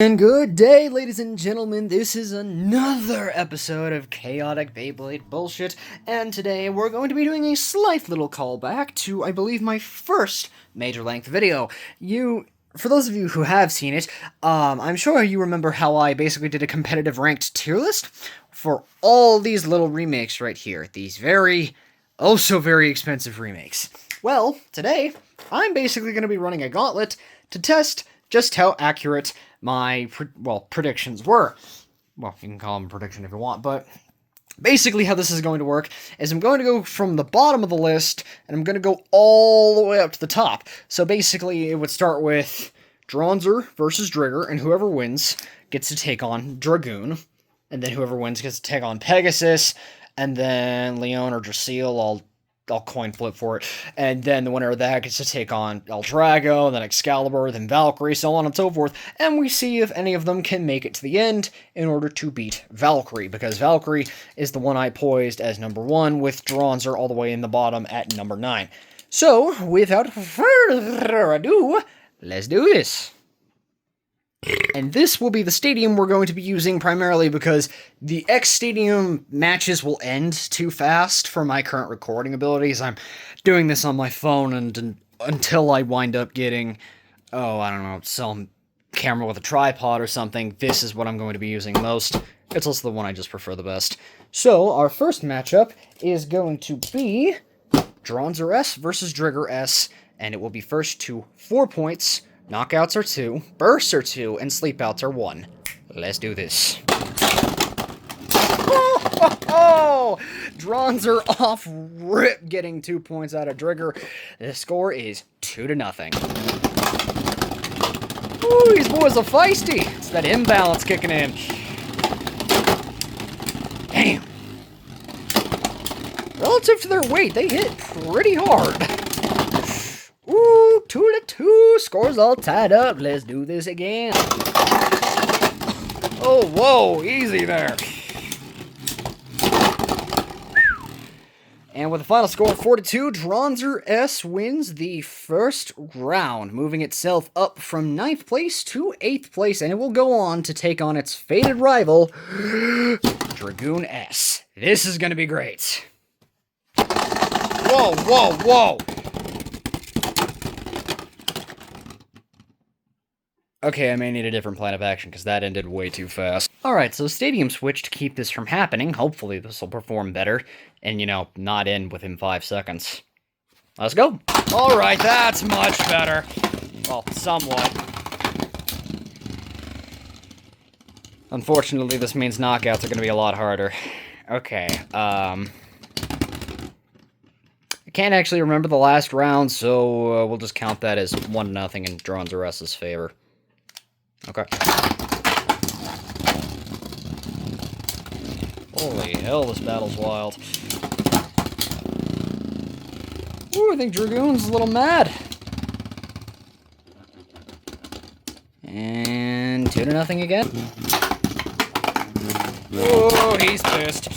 And good day, ladies and gentlemen. This is another episode of Chaotic Beyblade Bullshit, and today we're going to be doing a slight little callback to, I believe, my first major-length video. For those of you who have seen it, I'm sure you remember how I basically did a competitive ranked tier list for all these little remakes right here. These very, oh so very expensive remakes. Well, today, I'm basically going to be running a gauntlet to test just how accurate my, predictions were. Well, you can call them prediction if you want, but basically how this is going to work is I'm going to go from the bottom of the list, and I'm going to go all the way up to the top. So basically, it would start with Dronzer versus Drigger, and whoever wins gets to take on Dragoon, and then whoever wins gets to take on Pegasus, and then Leon or Dracil, I'll coin flip for it, and then the winner of that gets to take on L-Drago, then Excalibur, then Valkyrie, so on and so forth, and we see if any of them can make it to the end in order to beat Valkyrie, because Valkyrie is the one I poised as number 1, with Dronzer all the way in the bottom at number 9. So, without further ado, let's do this. And this will be the stadium we're going to be using primarily because the X Stadium matches will end too fast for my current recording abilities. I'm doing this on my phone and until I wind up getting, I don't know, some camera with a tripod or something, this is what I'm going to be using most. It's also the one I just prefer the best. So, our first matchup is going to be Dronzer S versus Drigger S, and it will be first to 4 points. Knockouts are 2, bursts are 2, and sleepouts are 1. Let's do this. Oh! Dronzer off rip getting 2 points out of Drigger. The score is 2-0. Ooh, these boys are feisty. It's that imbalance kicking in. Damn. Relative to their weight, they hit pretty hard. Ooh, 2-2, scores all tied up. Let's do this again. Oh, whoa, easy there. And with a final score of 4-2, Dronzer S wins the first round, moving itself up from 9th place to 8th place, and it will go on to take on its fated rival, Dragoon S. This is going to be great. Whoa, whoa, whoa. Okay, I may need a different plan of action, because that ended way too fast. Alright, so Stadium Switch to keep this from happening. Hopefully this will perform better, and, not end within 5 seconds. Let's go! Alright, that's much better. Well, somewhat. Unfortunately, this means knockouts are going to be a lot harder. Okay, I can't actually remember the last round, so we'll just count that as 1-0 in Dronzer S's favor. Okay. Holy hell, this battle's wild. Ooh, I think Dragoon's a little mad. And 2-0 again. Oh, he's pissed.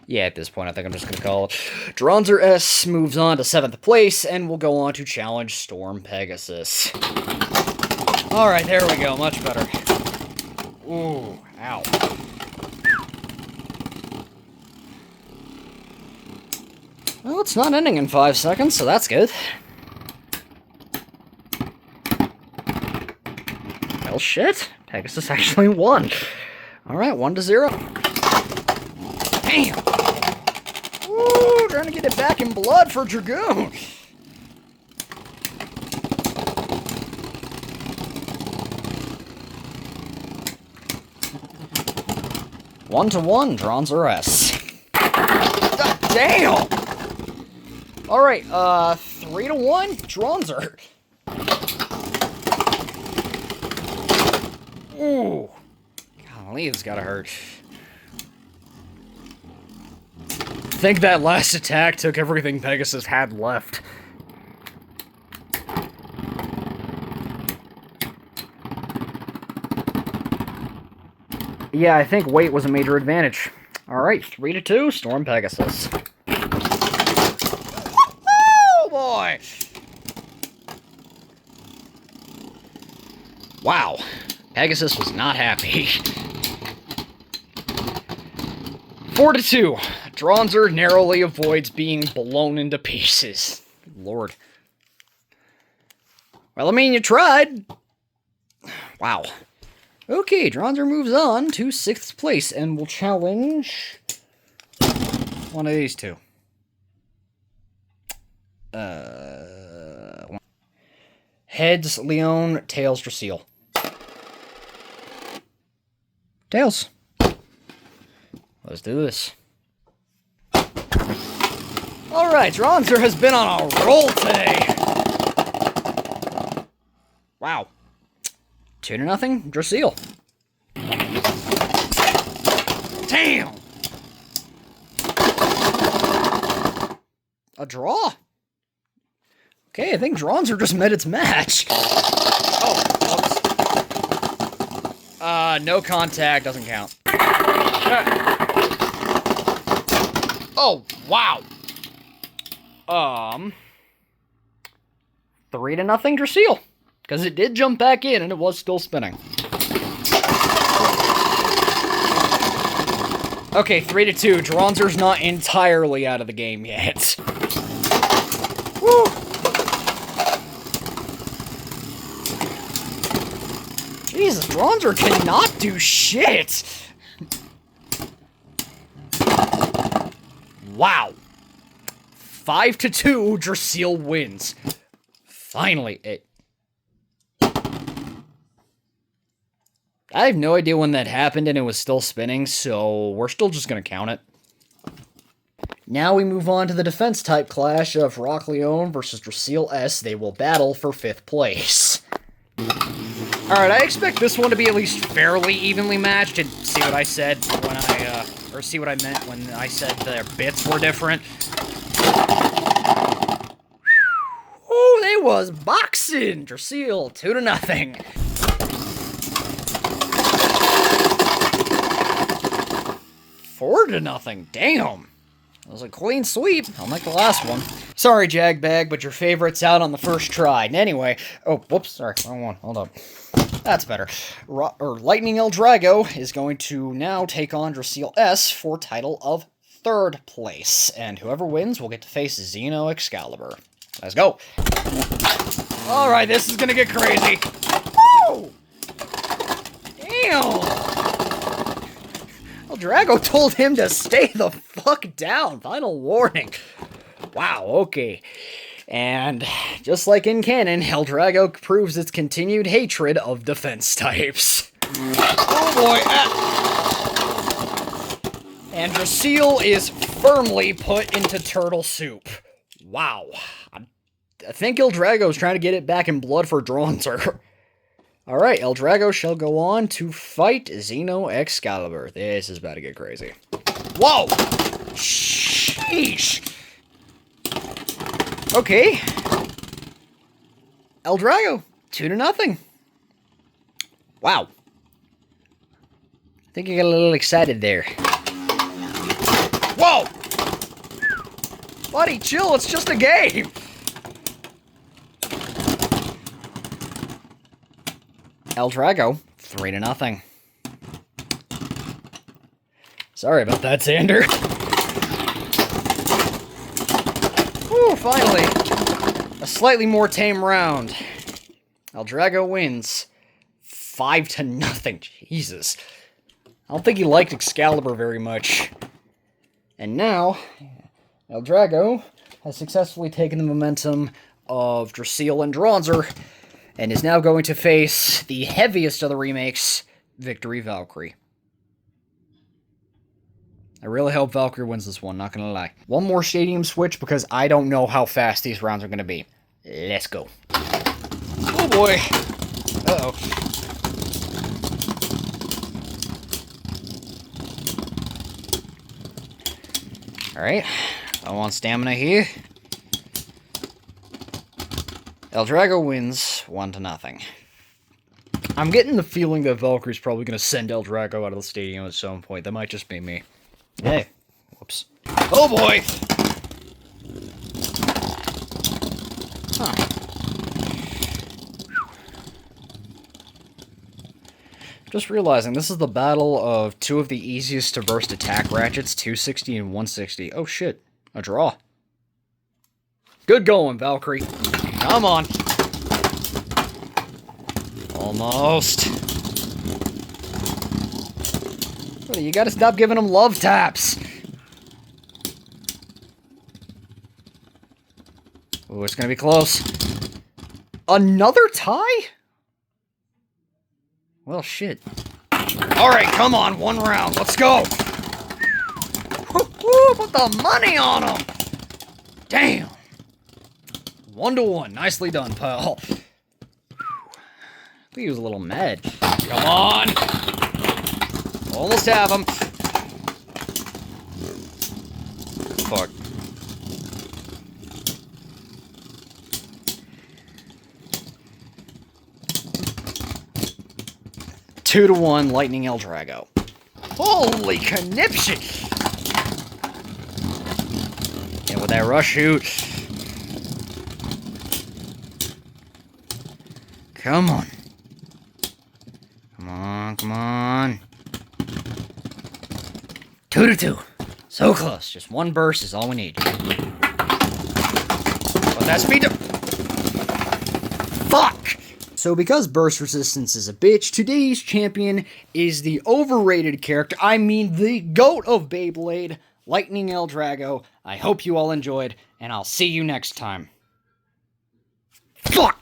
Yeah, at this point, I think I'm just going to call it. Dronzer S moves on to 7th place, and will go on to challenge Storm Pegasus. Alright, there we go, much better. Ooh, ow. Well, it's not ending in 5 seconds, so that's good. Well, shit. Pegasus actually won. Alright, 1-0. Damn! Ooh, trying to get it back in blood for Dragoon. One to 1, Dronzer S. God damn! Alright, 3-1, Dronzer. Ooh. Golly, this gotta hurt. I think that last attack took everything Pegasus had left. Yeah, I think weight was a major advantage. Alright, 3-2, Storm Pegasus. Oh boy! Wow, Pegasus was not happy. 4-2, Dronzer narrowly avoids being blown into pieces. Good Lord. Well, I mean, you tried. Wow. Okay, Dronzer moves on to 6th place and will challenge one of these two. Heads, Leon, tails, Drasil. Tails. Let's do this. Alright, Dronzer has been on a roll today. Wow. 2-0, Drasil. Damn! A draw? Okay, I think Dronzer just met its match. Oh, whoops. No contact, doesn't count. Oh, wow. 3-0, Drasil. Because it did jump back in and it was still spinning. Okay, 3-2. Dronzer's not entirely out of the game yet. Woo! Jesus, Dronzer cannot do shit! Wow. 5-2, Drasil wins. Finally, I have no idea when that happened and it was still spinning, so we're still just going to count it. Now we move on to the defense type clash of Rock Leon versus Drasil S. They will battle for 5th place. Alright, I expect this one to be at least fairly evenly matched, and see what I said when or see what I meant when I said their bits were different. Oh, they was boxing! Drasil, 2-0. 4-0, damn. That was a clean sweep, unlike the last one. Sorry, Jagbag, but your favorite's out on the first try. Anyway, oh, whoops, sorry, wrong one, hold up. That's better. Lightning L-Drago is going to now take on Drasil S for title of 3rd place, and whoever wins will get to face Xeno Excalibur. Let's go. Alright, this is gonna get crazy. Woo! Damn! L-Drago told him to stay the fuck down. Final warning. Wow, okay. And just like in canon, L-Drago proves its continued hatred of defense types. Oh boy. And Drasil is firmly put into turtle soup. Wow. I think L-Drago's trying to get it back in blood for Dronzer. Alright, L-Drago shall go on to fight Xeno Excalibur. This is about to get crazy. Whoa! Sheesh! Okay. L-Drago, 2-0. Wow. I think I got a little excited there. Whoa! Buddy, chill, it's just a game! L-Drago, 3-0. Sorry about that, Xander. Whew, finally. A slightly more tame round. L-Drago wins. 5-0. Jesus. I don't think he liked Excalibur very much. And now, L-Drago has successfully taken the momentum of Drasil and Dronzer, and is now going to face the heaviest of the remakes, Victory Valkyrie. I really hope Valkyrie wins this one, not gonna lie. One more stadium switch because I don't know how fast these rounds are gonna be. Let's go. Oh boy. Uh-oh. Alright. I want stamina here. L-Drago wins 1-0. I'm getting the feeling that Valkyrie's probably going to send L-Drago out of the stadium at some point. That might just be me. Hey. Whoops. Oh boy! Huh. Just realizing, this is the battle of two of the easiest to burst attack ratchets, 260 and 160. Oh shit, a draw. Good going, Valkyrie. Come on. Almost. You gotta stop giving them love taps. Oh, it's gonna be close. Another tie? Well, shit. Alright, come on, one round. Let's go. Woo, put the money on him. Damn. 1-1. Nicely done, pal. I think he was a little mad. Come on. Almost have him. Fuck. Two to 1, Lightning L-Drago. Holy conniption! Yeah, with that rush shoot. Come on. Come on, come on. 2 to 2. So close. Just one burst is all we need. But that speed to... Fuck! So because burst resistance is a bitch, today's champion is the overrated character, I mean the GOAT of Beyblade, Lightning L-Drago. I hope you all enjoyed, and I'll see you next time. Fuck!